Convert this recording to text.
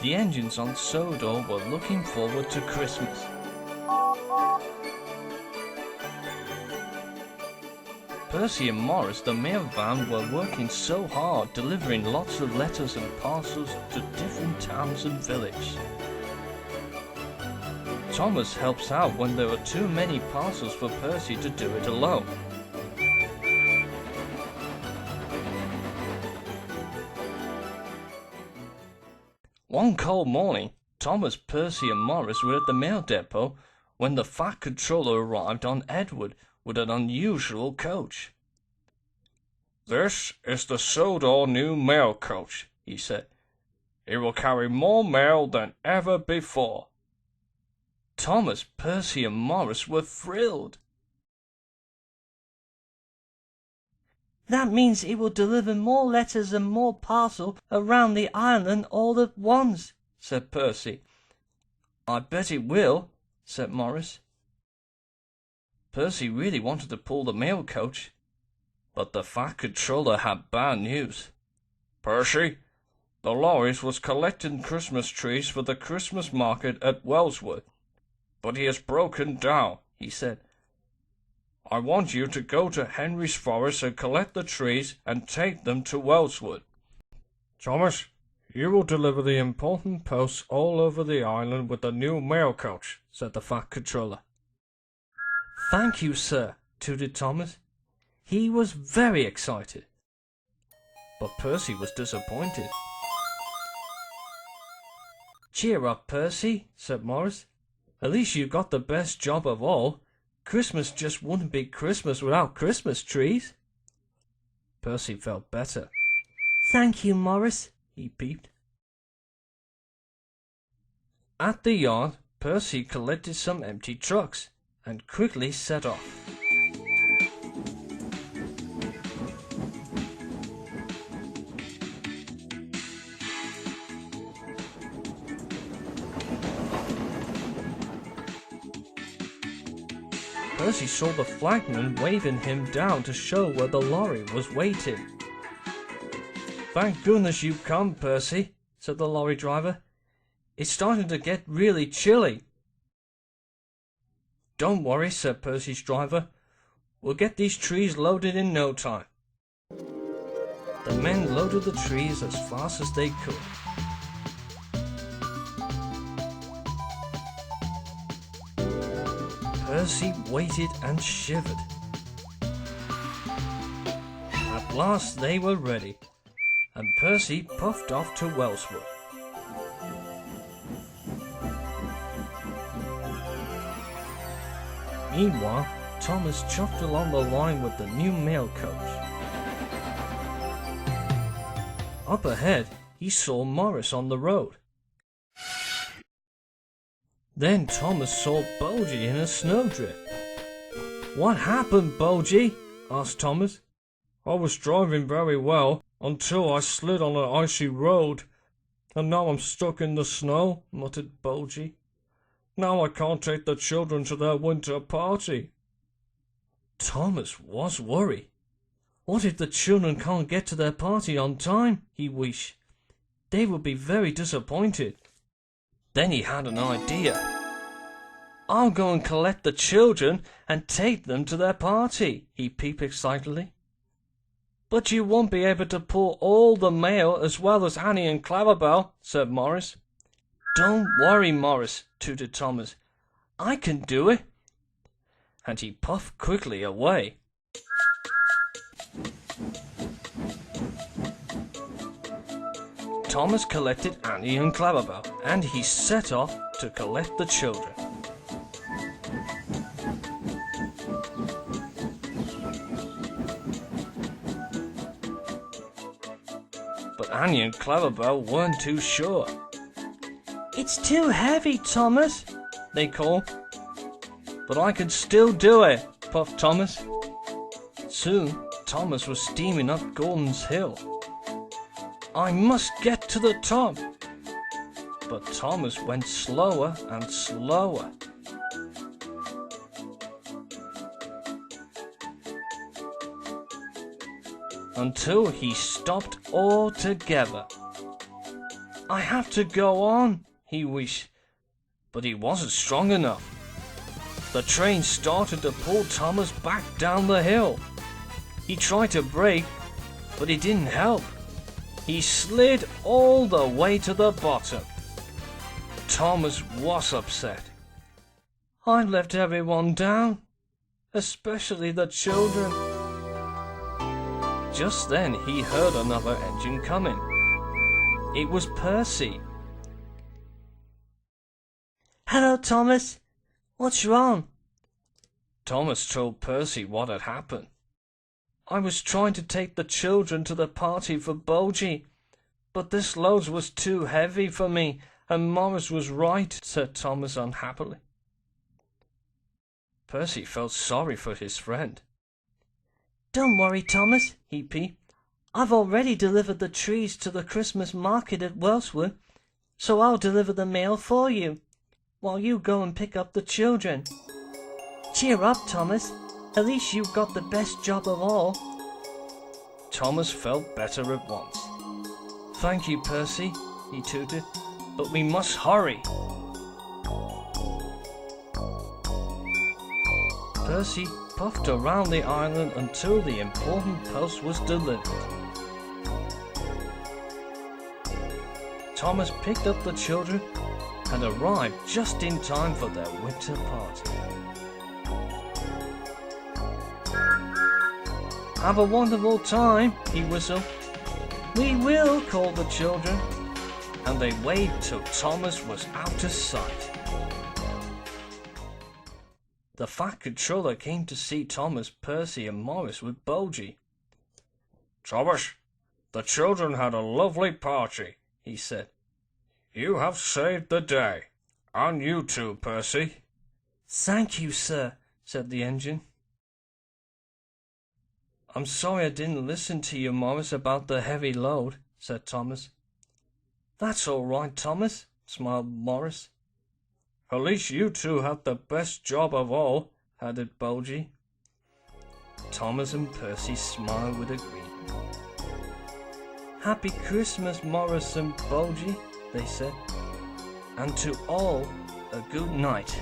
The engines on Sodor were looking forward to Christmas. Percy and Morris, the mail van, were working so hard, delivering lots of letters and parcels to different towns and villages. Thomas helps out when there are too many parcels for Percy to do it alone. One cold morning, Thomas, Percy and Morris were at the mail depot when the Fat Controller arrived on Edward with an unusual coach. "This is the Sodor new mail coach," he said. "It will carry more mail than ever before." Thomas, Percy and Morris were thrilled. "That means it will deliver more letters and more parcels around the island all at once," said Percy. "I bet it will," said Morris. Percy really wanted to pull the mail coach, but the Fat Controller had bad news. "Percy, the lorries was collecting Christmas trees for the Christmas market at Wellswood, but he has broken down," he said. "I want you to go to Henry's Forest and collect the trees and take them to Wellswood. Thomas, you will deliver the important posts all over the island with the new mail coach," said the Fat Controller. "Thank you, sir," tooted Thomas. He was very excited. But Percy was disappointed. "Cheer up, Percy," said Morris. "At least you got the best job of all. Christmas just wouldn't be Christmas without Christmas trees." Percy felt better. "Thank you, Morris," he peeped. At the yard, Percy collected some empty trucks and quickly set off. Percy saw the flagman waving him down to show where the lorry was waiting. "Thank goodness you've come, Percy," said the lorry driver. "It's starting to get really chilly." "Don't worry," said Percy's driver. "We'll get these trees loaded in no time." The men loaded the trees as fast as they could. Percy waited and shivered. At last they were ready, and Percy puffed off to Wellswood. Meanwhile, Thomas chuffed along the line with the new mail coach. Up ahead, he saw Morris on the road. Then Thomas saw Bulgy in a snowdrift. "What happened, Bulgy?" asked Thomas. "I was driving very well until I slid on an icy road, and now I'm stuck in the snow," muttered Bulgy. "Now I can't take the children to their winter party." Thomas was worried. What if the children can't get to their party on time, he wished. They would be very disappointed. Then he had an idea. "I'll go and collect the children and take them to their party," he peeped excitedly. "But you won't be able to pull all the mail as well as Annie and Clarabelle," said Morris. "Don't worry, Morris," tooted Thomas. "I can do it." And he puffed quickly away. Thomas collected Annie and Clarabelle, and he set off to collect the children. But Annie and Clarabelle weren't too sure. "It's too heavy, Thomas," they called. "But I can still do it," puffed Thomas. Soon, Thomas was steaming up Gordon's Hill. "I must get to the top." But Thomas went slower and slower. Until he stopped altogether. I have to go on, he wished, but he wasn't strong enough. The train started to pull Thomas back down the hill. He tried to brake, but it didn't help. He slid all the way to the bottom. Thomas was upset. I left everyone down, especially the children. Just then he heard another engine coming. It was Percy. Hello, Thomas. What's wrong? Thomas told Percy what had happened. I was trying to take the children to the party for Bulgy, but this load was too heavy for me, and Morris was right, said Thomas unhappily. Percy felt sorry for his friend. Don't worry, Thomas, he peeped. I've already delivered the trees to the Christmas market at Wellswood, so I'll deliver the mail for you, while you go and pick up the children. Cheer up, Thomas. At least you've got the best job of all. Thomas felt better at once. Thank you, Percy, he tooted, but we must hurry. Percy puffed around the island until the important post was delivered. Thomas picked up the children and arrived just in time for their winter party. Have a wonderful time, he whistled. We will, called the children, and they waved till Thomas was out of sight. The Fat Controller came to see Thomas, Percy and Morris with Bulgy. Thomas, the children had a lovely party, he said. You have saved the day, and you too, Percy. Thank you, sir, said the engine. I'm sorry I didn't listen to you, Morris, about the heavy load, said Thomas. That's all right, Thomas, smiled Morris. At least you two had the best job of all, added Bulgy. Thomas and Percy smiled with agreement. Happy Christmas, Morris and Bulgy, they said, and to all a good night.